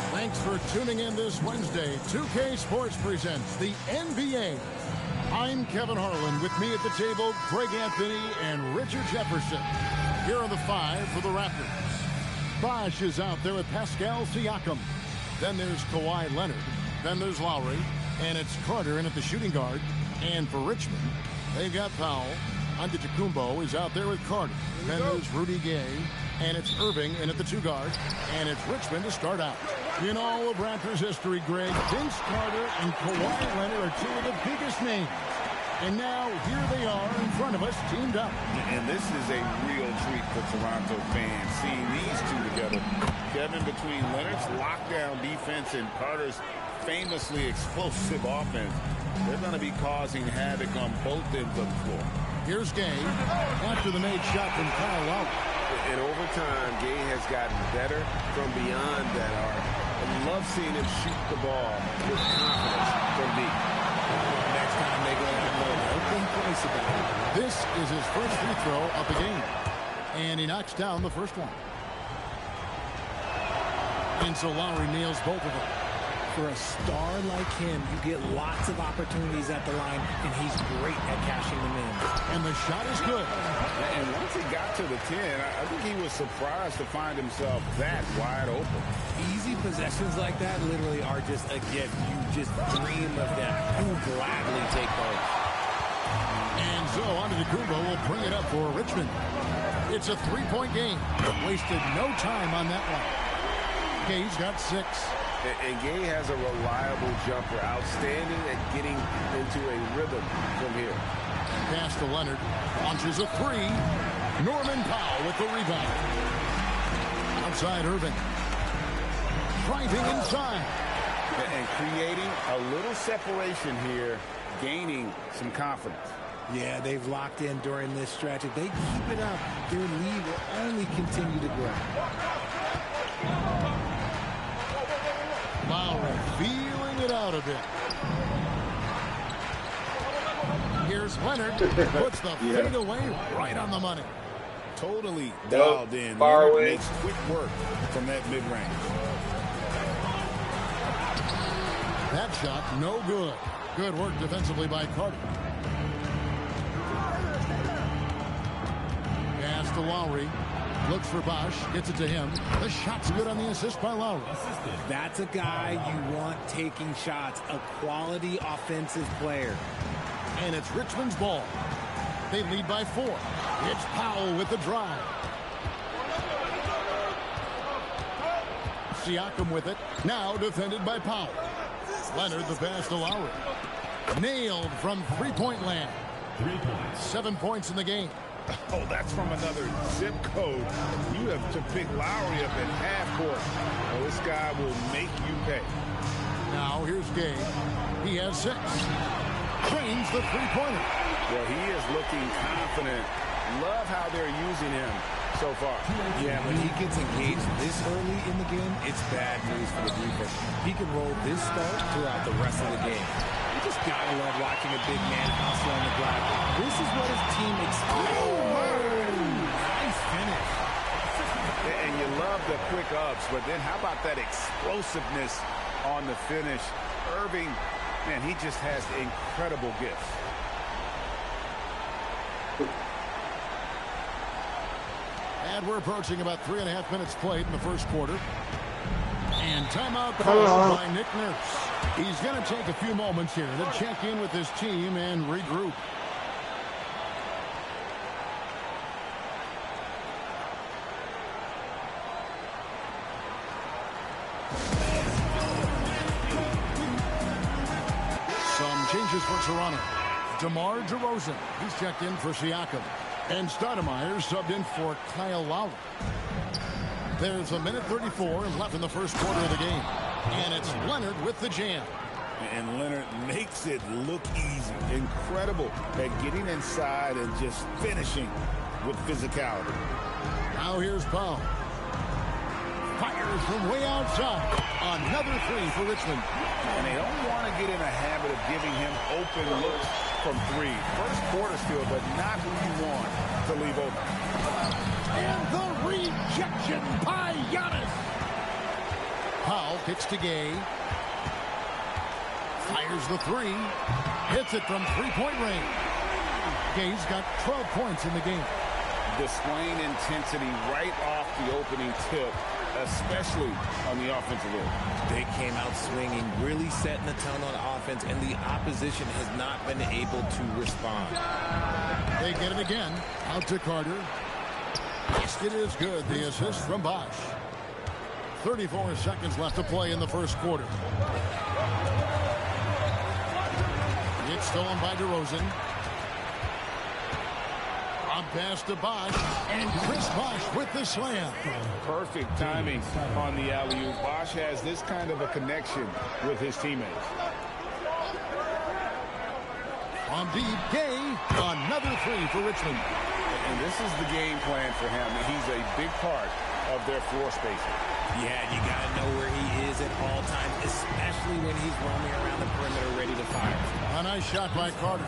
Thanks for tuning in this Wednesday. 2K Sports presents the NBA. I'm Kevin Harlan. With me at the table, Greg Anthony and Richard Jefferson. Here are the five for the Raptors. Bosh is out there with Pascal Siakam. Then there's Kawhi Leonard. Then there's Lowry. And it's Carter in at the shooting guard. And for Richmond, they've got Powell. Antetokounmpo is out there with Carter. Then there's Rudy Gay. And it's Irving in at the two guard. And it's Richmond to start out. In all of Raptors history, Greg, Vince Carter and Kawhi Leonard are two of the biggest names. And now, here they are in front of us, teamed up. And this is a real treat for Toronto fans, seeing these two together. Kevin, between Leonard's lockdown defense and Carter's famously explosive offense, they're going to be causing havoc on both ends of the floor. Here's Gay after the made shot from Kyle Lowry. And over time, Gay has gotten better from beyond that arc. I love seeing him shoot the ball with confidence from deep. Next time they go out low, don't think twice about it. This is his first free throw of the game. And he knocks down the first one. And so Lowry nails both of them. For a star like him, you get lots of opportunities at the line, and he's great at cashing them in. And the shot is good. And once he got to the 10, I think he was surprised to find himself that wide open. Easy possessions like that literally are just a gift. You just dream of them. You gladly take those. And so Antetokounmpo will bring it up for Richmond. It's a three-point game. Wasted no time on that one. Gay's got 6. And Gay has a reliable jumper, outstanding at getting into a rhythm from here. Pass to Leonard, launches a 3. Norman Powell with the rebound. Outside Irving. Driving inside. And creating a little separation here, gaining some confidence. Yeah, they've locked in during this stretch. If they keep it up, their lead will only continue to grow. Lowry feeling it out a bit. Here's Leonard. Puts the fade away right on the money. Totally dialed in. Far Leonard away. makes quick work from that mid-range. That shot, no good. Good work defensively by Carter. Pass to Lowry. Looks for Bosh, gets it to him. The shot's good on the assist by Lowry. That's a guy you want taking shots, a quality offensive player. And it's Richmond's ball. They lead by 4. It's Powell with the drive. Siakam with it. Now defended by Powell. Leonard the pass to Lowry. Nailed from three-point land. 3 points. 7 points in the game. Oh, that's from another zip code. You have to pick Lowry up at half court. Well, this guy will make you pay. Now here's Gay. He has 6. Trains the three-pointer. Well, he is looking confident. Love how they're using him so far. Yeah, when he gets engaged this early in the game, it's bad news for the defense. He can roll this start throughout the rest of the game. You just gotta love watching a big man hustle on the glass. This is what his team expects. Nice finish. And you love the quick ups, but then how about that explosiveness on the finish? Irving, man, he just has incredible gifts. And we're approaching about 3.5 minutes played in the first quarter. And timeout called by Nick Nurse. He's going to take a few moments here to check in with his team and regroup. Some changes for Toronto. DeMar DeRozan, he's checked in for Siakam. And Stoudemire subbed in for Kyle Lowry. There's 1:34 left in the first quarter of the game. And it's Leonard with the jam. And Leonard makes it look easy. Incredible at getting inside and just finishing with physicality. Now here's Powell. Fires from way outside. Another 3 for Richmond. And they don't want to get in a habit of giving him open looks from 3. First quarter still, but not who you want to leave open. And the rejection by Giannis. Powell Kicks to Gay. Fires the three. Hits it from three-point range. Gay's got 12 points in the game. Displaying intensity right off the opening tip, especially on the offensive end. They came out swinging, really setting the tone on offense, and the opposition has not been able to respond. They get it again. Out to Carter. It is good. The assist from Bosch. 34 seconds left to play in the first quarter. It's stolen by DeRozan. On pass to Bosch, and Chris Bosch with the slam. Perfect timing on the alley-oop. Bosch has this kind of a connection with his teammates. On deep, Gay, another three for Richmond. And this is the game plan for him. He's a big part of their floor spacing. Yeah, you got to know where he is at all times, especially when he's roaming around the perimeter ready to fire. A nice shot by Carter.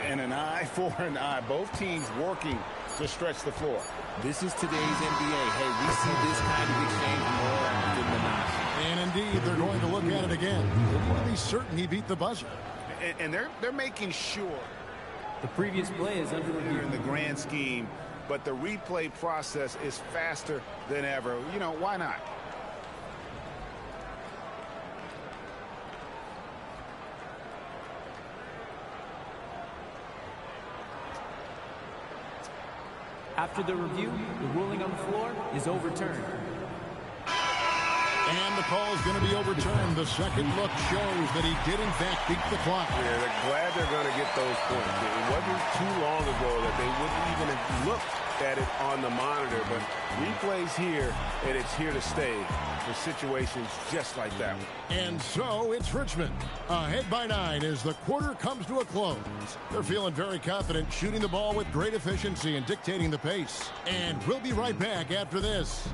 And an eye for an eye. Both teams working to stretch the floor. This is today's NBA. Hey, we see this kind of exchange more often than not. And indeed, they're going to look at it again. They're really certain he beat the buzzer. And they're making sure. The previous play is under review In the grand scheme, but the replay process is faster than ever. You know, why not? After the review, the ruling on the floor is overturned. And the call is going to be overturned. The second look shows that he did, in fact, beat the clock. Yeah, they're glad they're going to get those points. It wasn't too long ago that they wouldn't even have looked at it on the monitor, but replays here, and it's here to stay for situations just like that one. And so it's Richmond ahead by 9 as the quarter comes to a close. They're feeling very confident, shooting the ball with great efficiency and dictating the pace. And we'll be right back after this.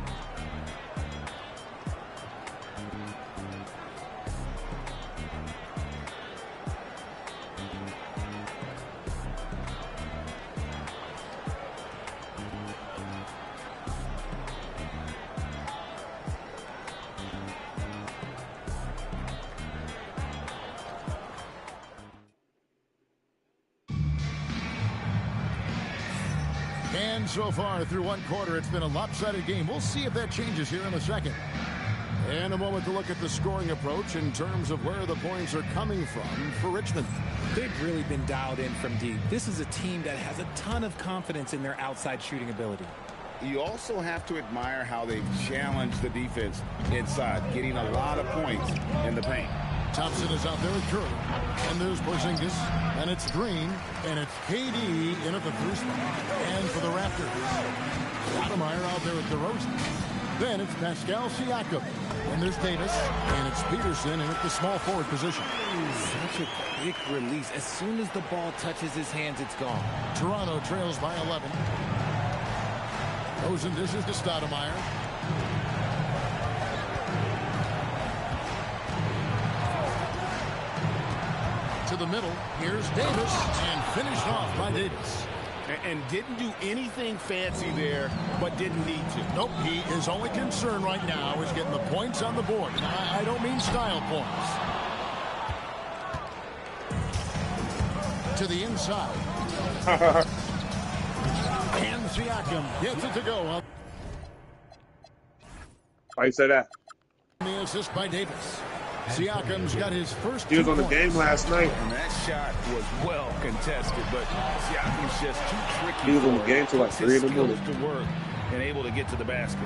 And so far through one quarter, it's been a lopsided game. We'll see if that changes here in a second. And a moment to look at the scoring approach in terms of where the points are coming from for Richmond. They've really been dialed in from deep. This is a team that has a ton of confidence in their outside shooting ability. You also have to admire how they've challenged the defense inside, getting a lot of points in the paint. Thompson is out there with Curry. And there's Porzingis. And it's Green. And it's KD in at the first spot. And for the Raptors, Stoudemire out there with DeRozan. Then it's Pascal Siakam. And there's Davis. And it's Peterson in at the small forward position. Such a quick release. As soon as the ball touches his hands, it's gone. Toronto trails by 11. Rosen dishes to Stoudemire. To the middle. Here's Davis. And finished off by Davis. And didn't do anything fancy there, but didn't need to. Nope, his only concern right now is getting the points on the board. I don't mean style points. To the inside. And Siakam gets it to go. Why you say that? The assist by Davis. Siakam's got his first He was 2 on the points. game last night. And that shot was well contested, but Siakam's just too tricky. He was on the game till like 3 in the morning. To work and able to get to the basket.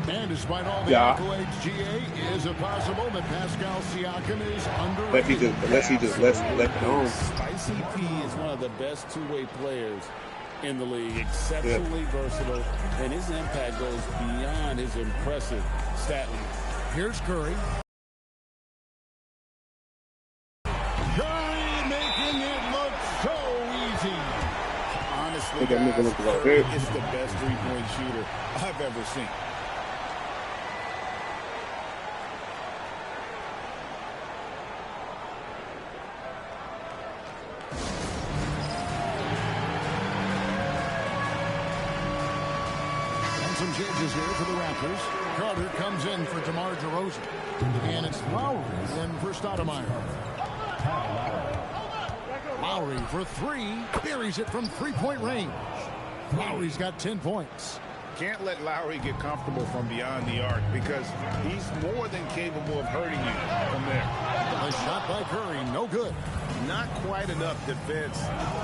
And despite all the Yeah. accolades, GA, is it possible that Pascal Siakam is underrated? Unless he just left it on. Spicy P is one of the best two-way players in the league. Exceptionally versatile, and his impact goes beyond his impressive stat line. Here's Curry. Curry making it look so easy. Honestly, Look at him, guys, look at him. Curry is the best three-point shooter I've ever seen. And some changes changes here for the Raptors. Carter comes in for DeMar DeRozan. And it's Lowry in for Stoudemire. Lowry for three. Buries it from three-point range. Lowry's got 10 points. Can't let Lowry get comfortable from beyond the arc because he's more than capable of hurting you from there. A shot by Curry, no good. Not quite enough defense.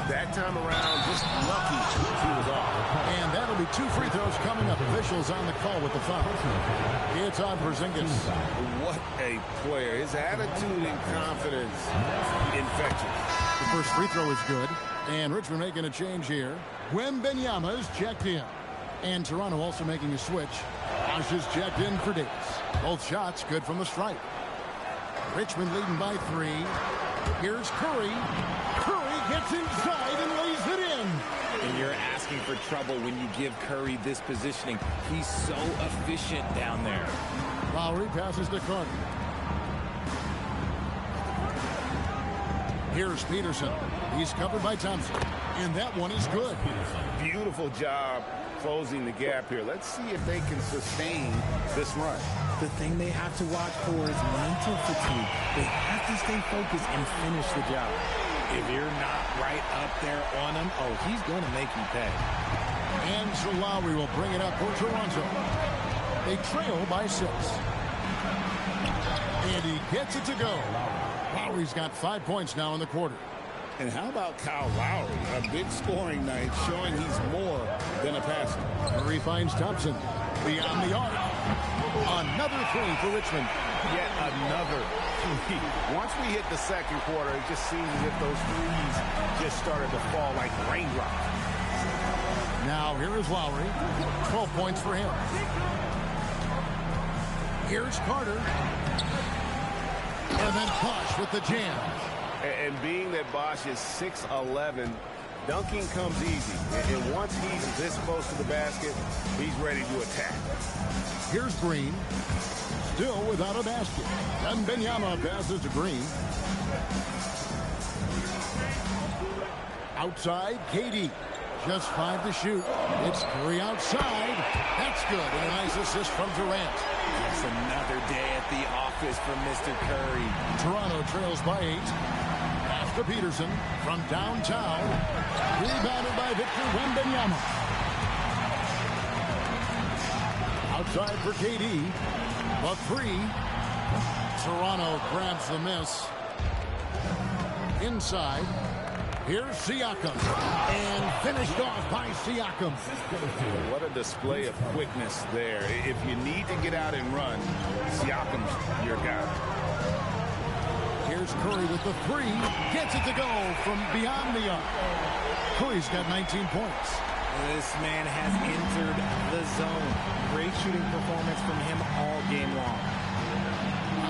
That time around, just lucky he was off. And that'll be 2 free throws coming up. Officials on the call with the foul. It's on Porzingis. What a player. His attitude and confidence, infectious. The first free throw is good. And Richmond making a change here. Wembanyama's checked in. And Toronto also making a switch. Bosh is checked in for Davis. Both shots good from the stripe. Richmond leading by 3. Here's Curry. Curry gets inside and lays it in. And you're asking for trouble when you give Curry this positioning. He's so efficient down there. Lowry passes to Carter. Here's Peterson. He's covered by Thompson. And that one is good. Beautiful job closing the gap here. Let's see if they can sustain this run. The thing they have to watch for is mental fatigue. They have to stay focused and finish the job. If you're not right up there on him, oh, he's going to make you pay. And so Lowry will bring it up for Toronto. They trail by 6. And he gets it to go. Lowry's got 5 points now in the quarter. And how about Kyle Lowry? A big scoring night showing he's more than a passer. Curry finds Thompson. Beyond the arc. Another 3 for Richmond. Yet another 3. Once we hit the second quarter, it just seems as if those threes just started to fall like raindrops. Now here is Lowry. 12 points for him. Here's Carter. And then Bosh with the jam. And being that Bosh is 6'11", dunking comes easy. And once he's this close to the basket, he's ready to attack. Here's Green. Still without a basket. And Wembanyama passes to Green. Outside, KD. Just 5 to shoot. It's Curry outside. That's good. And a nice assist from Durant. It's another day at the office for Mr. Curry. Toronto trails by 8. Pass to Peterson from downtown. Rebounded by Victor Wembanyama. Outside for KD. The 3. Toronto grabs the miss. Inside. Here's Siakam. And finished off by Siakam. What a display of quickness there. If you need to get out and run, Siakam's your guy. Here's Curry with the 3. Gets it to go from beyond the arc. Curry's got 19 points. This man has entered the zone. Great shooting performance from him all game long.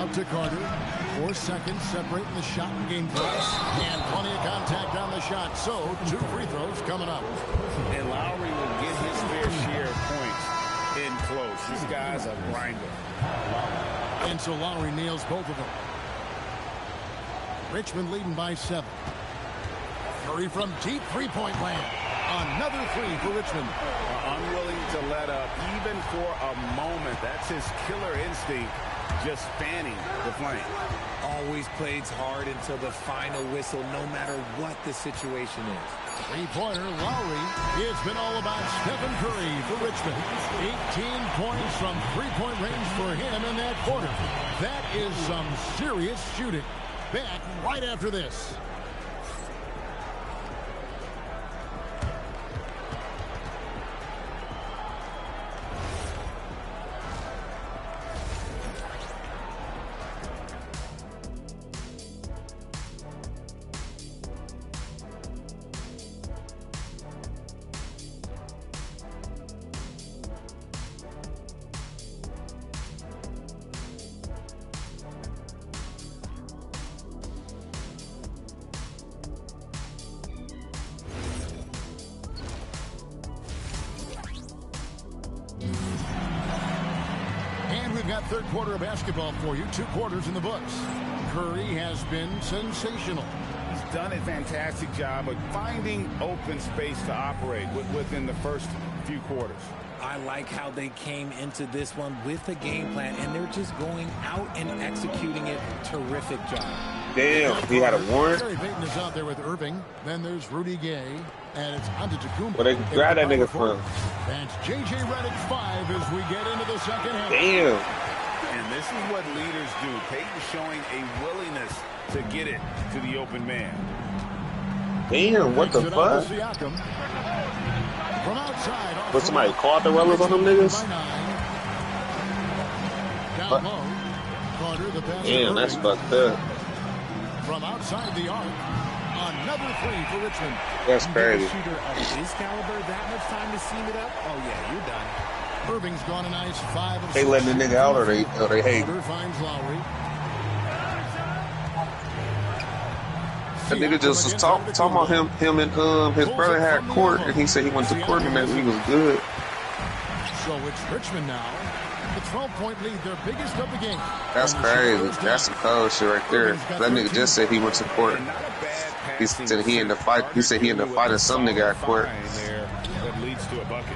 Out to Carter. 4 seconds separating the shot and game press. And plenty of contact on the shot. So 2 free throws coming up. And Lowry will get his fair share of points in close. This guy's a grinder. And so Lowry nails both of them. Richmond leading by 7. Curry from deep three-point land. Another 3 for Richmond. Unwilling to let up even for a moment. That's his killer instinct, just fanning the flame. Always plays hard until the final whistle, no matter what the situation is. Three-pointer, Lowry. It's been all about Stephen Curry for Richmond. 18 points from three-point range for him in that quarter. That is some serious shooting. Back right after this. Got third quarter of basketball for you. 2 quarters in the books. Curry has been sensational. He's done a fantastic job of finding open space to operate within the first few quarters. I like how they came into this one with a game plan, and they're just going out and executing it. Terrific job. Damn, he had a warrant. Gary Payton is out there with Irving. Then there's Rudy Gay, and it's Antetokounmpo. Where they grab that nigga from? That's J.J. Redick 5 as we get into the second half. Damn. And this is what leaders do. Payton showing a willingness to get it to the open man. Damn, what the fuck? From outside. But somebody caught the rollers on them niggas? Down low. Carter, the pass. Damn, that's fucked up. From outside the arc. Another three for Richmond. That's crazy. Shooter of his caliber, that much time to seam it up? Oh, yeah, you're done. Irving's gone a nice 5 of 6. They letting the nigga out or they hate? Carter finds Lowry. That nigga just was talking about him and his brother had court, and he said he went to court and that he was good. So it's Richmond now. The 12-point lead, their biggest of the game. That's crazy. That's some cold shit right there. That nigga just said he went to court. He said he in the fight. He said he in the fight and some nigga at court. That leads to a bucket.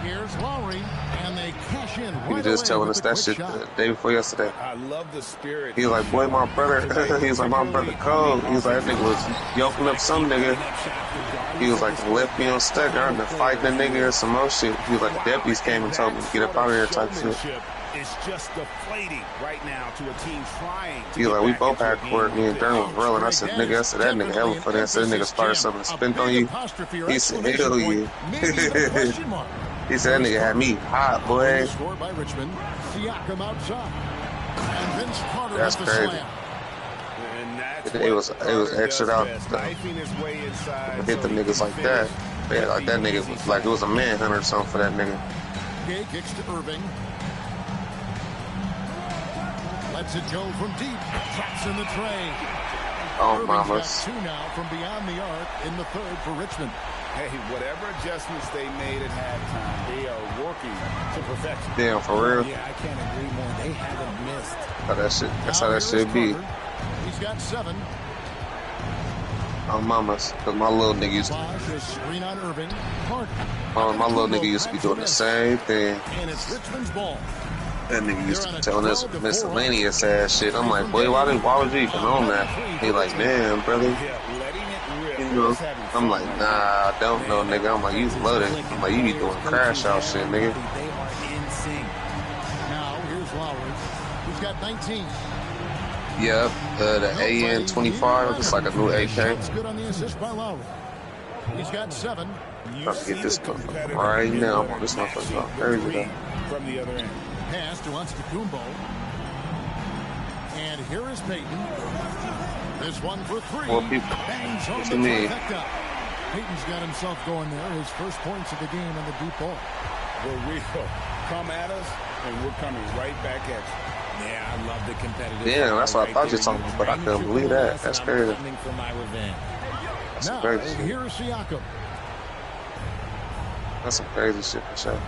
Here's Lowry, and they cash in. He was just telling us that shit the day before yesterday. I love the spirit. He was like, boy, my brother. He was like, my brother cold. He was like, that nigga was yoking up some nigga. He was like, left me on stuck. I ended up fighting the nigga or some more shit. He was like, the deputies came and told me to get up out of here type shit. It's just deflating right now to a team trying to He was like, we both had court. Me and Durham was rolling. I said, nigga, that nigga hella funny. I said, that nigga started something and spent on you. He said, hell yeah. He said, that nigga had me hot, boy. Scored by Richmond. Siakam outside. And Vince Carter That's with the crazy. slam. It was extra out to hit the niggas like that. Yeah, like that nigga was like it was a manhunt or something for that nigga. Gay kicks to Irving. Lets it go from deep. Traps in the tray. Oh, Irving's mamas. got 2 now from beyond the arc in the third for Richmond. Hey, whatever adjustments they made at halftime, they are working to perfection. Damn, for real. Yeah, I can't agree more. They haven't missed. That's how that shit be. He's got 7. Oh, mamas. Cause my little nigga used to, Bosh is screen on Irving. Carter. my little nigga used to be doing the same thing. And it's Richmond's ball. That nigga used to be telling us miscellaneous ass shit. I'm like, boy, why would you even on that? He like, man, brother. You know, I'm like, nah, I don't know, nigga. I'm like, you loaded. I'm like, you be doing crash out shit, nigga. They are in sync. Now, here's Lowry. He's got 19. Yep, the AN-25, it's like a new AK. That's good on the assist by Lowry. He's got 7. Trying to get this motherfucker right now. This motherfucker crazy though. From the other end. Pass to Antetokounmpo. And here is Payton. This one for 3. Well, people, Bangs home what the you mean? trifecta. Payton's got himself going there. His first points of the game on the deep ball. We're real. Come at us, and we're coming right back at you. Yeah, I love the competitive. Yeah, that's what I thought you were talking about, but I couldn't believe that. That's crazy. Coming for my revenge. That's Now, some crazy shit. here's Siakam. That's some crazy shit for sure.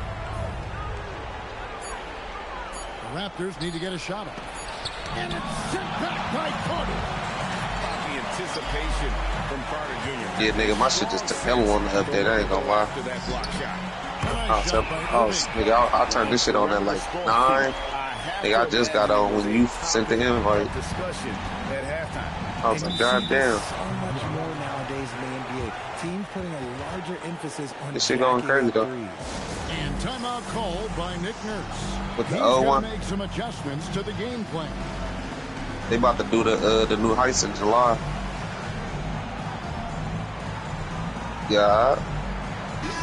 The Raptors need to get a shot up. And it's sent back by Carter. The anticipation from Carter Jr. Yeah, nigga, my shit just took hella long to update. I ain't gonna lie. After that block shot. I'll turn this shit on at like 9. Nigga, I just got on when you sent the invite. Discussion at halftime. I was like, goddamn. So much more nowadays in the NBA. Teams putting a larger emphasis on This shit going crazy, though. And timeout called by Nick Nurse. With the He's 0-1. gonna make some adjustments to the game plan. They about to do the new heist in July. Yeah,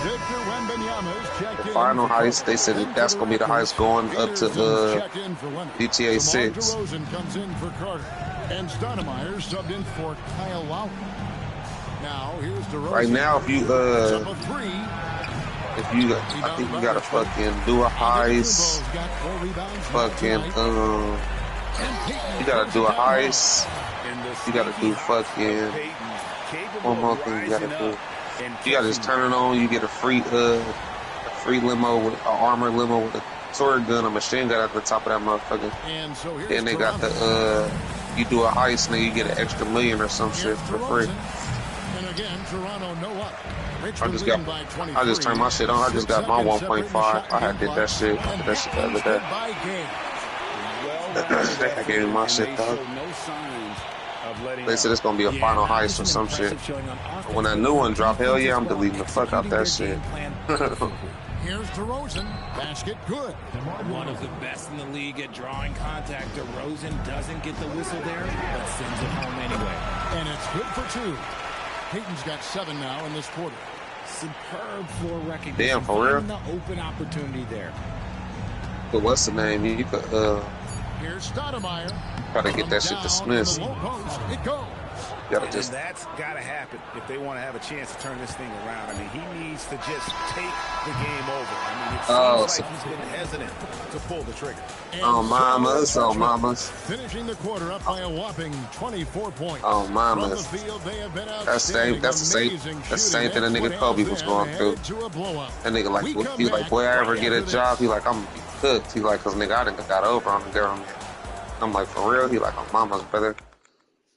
Victor Wembanyama's checked the in final for heist. They said that that's gonna be the heist going up to checked in for Leonard. GTA DeMar 6. DeRozan comes in for Carter. And Stoudemire subbed in for Kyle Lowry. Now here's DeRozan. Right now, if you Top of 3. I think you gotta fucking do a heist. Got 4 rebounds. Fucking you gotta do a heist. You gotta do fucking one more thing you gotta do. You gotta just turn it on. You get a free limo with an armored limo with a sword gun, a machine gun at the top of that motherfucker. And so here's Then they got Toronto. you do a heist and then you get an extra $1 million or some shit for free. And And again, Toronto no up. I just turned my shit on. I just got my 1.5. I had did that shit. I did that shit the other day. I gave me my shit though. They said it's gonna be a final heist or some shit. When that new one drop, hell yeah, I'm deleting the fuck out that shit. Here's DeRozan. Basket good. One of the best in the league at drawing contact. DeRozan doesn't get the whistle there, but sends it home anyway. And it's good for 2. Peyton's got 7 now in this quarter. Superb floor recognition. Damn, for real? The open opportunity there. But what's the name? You could Here's Stoudemire. try to get that shit dismissed. It goes. Gotta just. And that's got to happen if they want to have a chance to turn this thing around. I mean, he needs to just take the game over. I mean, it seems like he's been hesitant to pull the trigger. Oh, mamas. Oh, mamas. Finishing the quarter up by a whopping 24 points. Oh, mamas. That's the same thing a nigga Kobe was going through. That nigga he like, boy, I ever get a job, he like, I'm cooked. He like, cause nigga, I done got over on the government. I'm like, for real? He like, oh, mama's brother.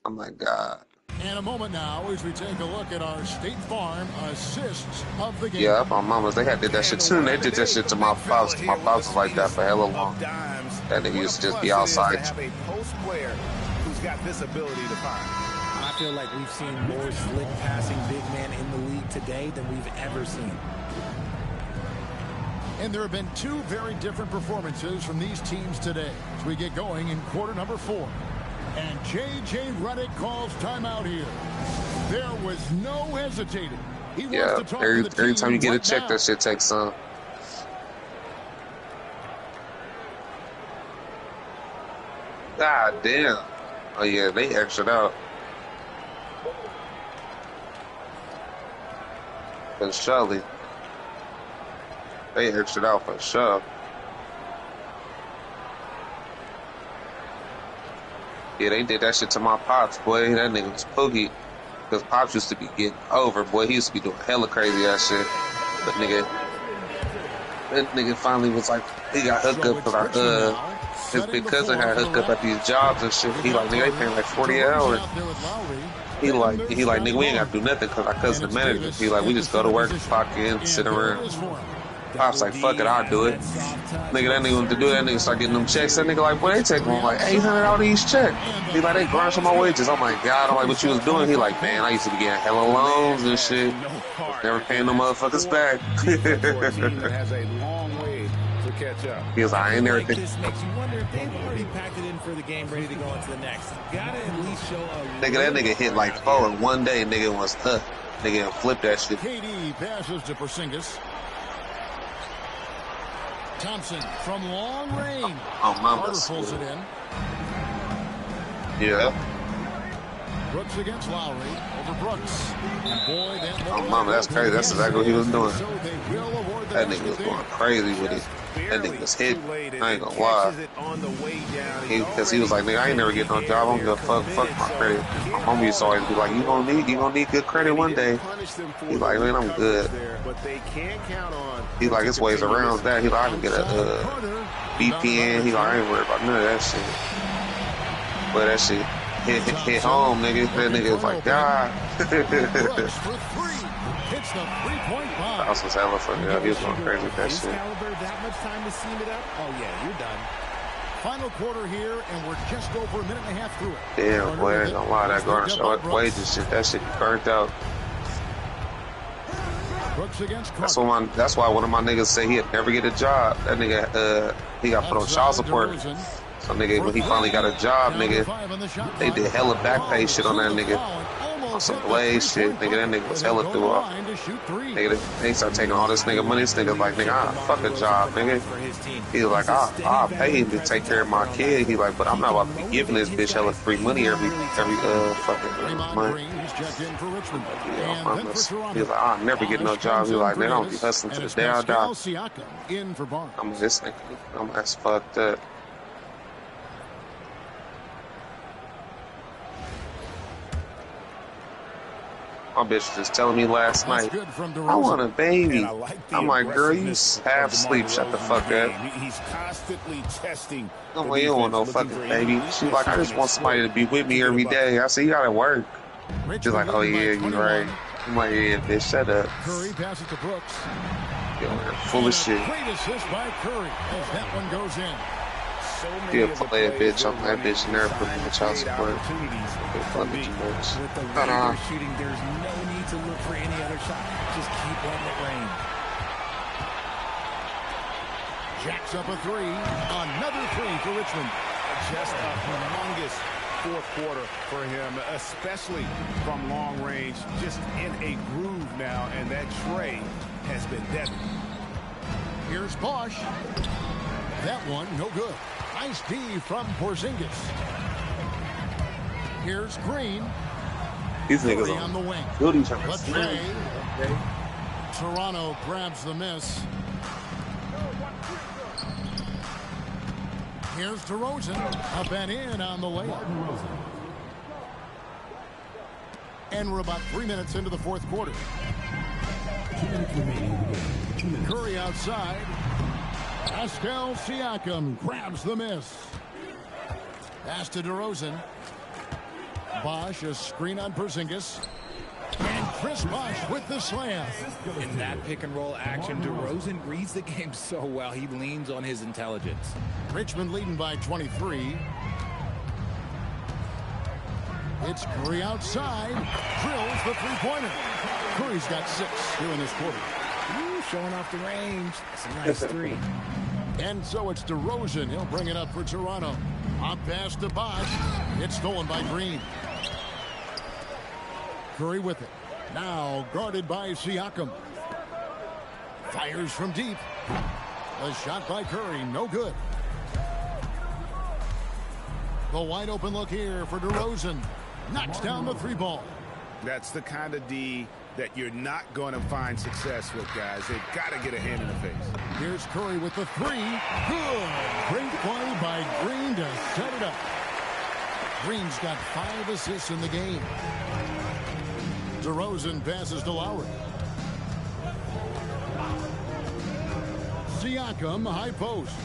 I'm like, God. And a moment now as we take a look at our State Farm assists of the game. Yeah, my mamas, they did that shit too. They did that shit to my pops. My pops was like that for hella long. That nigga used to just be outside. Who's got this ability to find. I feel like we've seen more slick passing big man in the league today than we've ever seen. And there have been 2 very different performances from these teams today as we get going in quarter number 4. And J.J. Redick calls timeout here. There was no hesitating. He wants to talk to the team every time you get a check, now. that shit takes some. God damn. Oh yeah, they extraed out. For surely. They extraed out for sure. Yeah, they did that shit to my pops, boy. That nigga was pookie. Because pops used to be getting over, boy. He used to be doing hella crazy ass shit. But that nigga finally was like, he got hooked up because his big cousin had hooked up at these jobs and shit. He like, nigga, they paying like 40 an hour. He like, nigga, we ain't got to do nothing because our cousin the manager. He like, we just go to work, clock in, sit around. Pops like, fuck it, I'll do it. Nigga, that nigga want to do that. Nigga start getting them checks. That nigga like, boy, they take him like 800 out of these checks. He like, they garnish my wages. I'm like, God, I'm like, what you was doing? He like, man, I used to be getting hella loans and shit. Never paying no motherfuckers back. Has a long way to catch up. He was like, I ain't never think. This makes you wonder if they've already packed it in for the game, ready to go on to the next. Gotta at least show a Nigga, that nigga hit like 4 in one day. Nigga was tough. Nigga flipped that shit. KD passes to Porzingis. Thompson from long range. Oh, mama. Carter pulls it in. Yeah. Brooks against Lowry over Brooks. And boy, that Oh, mama, that's crazy. That's exactly what he was doing. That nigga was going crazy with it. That nigga was hit. I ain't gonna lie. Because he was like, nigga, I ain't never get no job. I'm gonna fuck my credit. My mom used to always be like, you gonna need good credit one day. He's like, man, I'm good. He's like, it's ways around that. He's like, I can get a VPN. He's like, I ain't worried about none of that shit. But that shit hit home, nigga. That nigga was like, God. Hits the 3-point bomb. That was hella funny. Yeah, he was going crazy with that shit. That much time to seam it up? Oh yeah, you're done. Final quarter here, and we're just over a minute and a half through it. Damn, boy, I ain't gonna lie. That garnish wages shit, that shit burnt out. Brooks against Carter. That's why one of my niggas say he'd never get a job. That nigga, he got put on child support. So nigga, when he finally got a job, nigga, they did hella back pay shit on that nigga. On some blaze shit, nigga, that nigga was hella threw off. Nigga, they start taking all this nigga money. This nigga like, nigga, fuck a job, nigga. He was like, I'll pay him to take care of my kid. He like, but I'm not about to be giving this bitch hella free money every fucking month. He was like, I'll never get no job. He was like, man, I'm gonna be hustling to the day I die. I'm this nigga. I'm as fucked up. My bitch was just telling me last night, I want a baby. I'm like, girl, you half asleep. Shut the fuck up. He's constantly testing. I'm like, you don't want no fucking baby. She's like, I just want somebody to be with me every day. I said, you gotta work. He's like, oh yeah, you're right. I'm like, yeah, bitch, shut up. Curry passes to Brooks. Yo, full of shit. Great assist by Curry as that one goes in. He'll play a bitch on that bitch and never put me in child support. With the way they're shooting, there's no need to look for any other shot. Just keep letting it rain. Jacks up a three. Another three for Richmond. Just a humongous fourth quarter for him, especially from long range. Just in a groove now, and that tray has been deadly. Here's Bosch. That one, no good. Nice D from Porzingis. Here's Green. These niggas on the wing. Let's play. Toronto grabs the miss. Here's DeRozan. Up and in on the layup. And we're about 3 minutes into the fourth quarter. 2 minutes remaining. Curry outside. Pascal Siakam grabs the miss. Pass to DeRozan. Bosch, a screen on Porzingis. And Chris Bosch with the slam. In that pick and roll action, DeRozan reads the game so well. He leans on his intelligence. Richmond leading by 23. It's Curry outside. Drills the three-pointer. Curry's got 6 here in this quarter. Ooh, showing off the range. It's a nice three. And so it's DeRozan. He'll bring it up for Toronto. Up pass to Bosch. It's stolen by Green. Curry with it. Now guarded by Siakam. Fires from deep. A shot by Curry. No good. The wide open look here for DeRozan. Knocks down the three ball. That's the kind of D that you're not going to find success with, guys. They've got to get a hand in the face. Here's Curry with the three. Good. Great play by Green to set it up. Green's got 5 assists in the game. DeRozan passes to Lowry. Siakam, high post.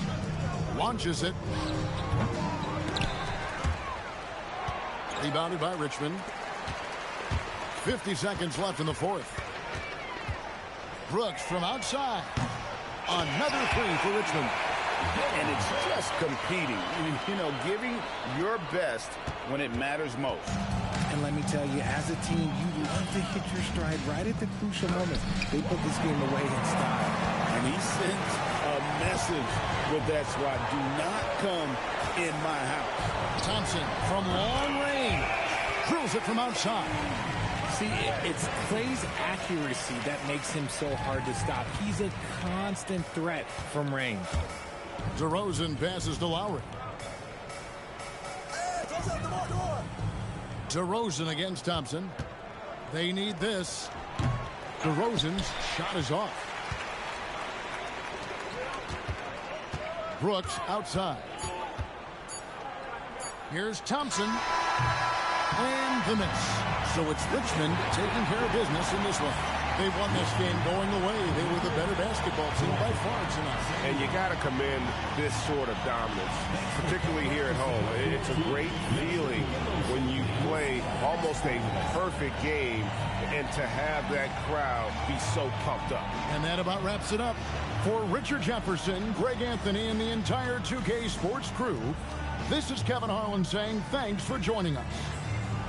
Launches it. Rebounded by Richmond. 50 seconds left in the fourth. Brooks from outside. Another three for Richmond. And it's just competing. You know, giving your best when it matters most. And let me tell you, as a team, you love to hit your stride right at the crucial moments. They put this game away in style. And he sent a message with that squad. Do not come in my house. Thompson from long range. Drills it from outside. See, it's Clay's accuracy that makes him so hard to stop. He's a constant threat from range. DeRozan passes to Lowry. DeRozan against Thompson. They need this. DeRozan's shot is off. Brooks outside. Here's Thompson. And the miss. So it's Richmond taking care of business in this one. They won this game going away. They were the better basketball team by far tonight. And you got to commend this sort of dominance, particularly here at home. It's a great feeling when you play almost a perfect game and to have that crowd be so pumped up. And that about wraps it up. For Richard Jefferson, Greg Anthony, and the entire 2K Sports crew, this is Kevin Harlan saying thanks for joining us.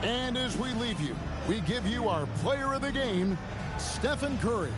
And as we leave you, we give you our player of the game, Stephen Curry.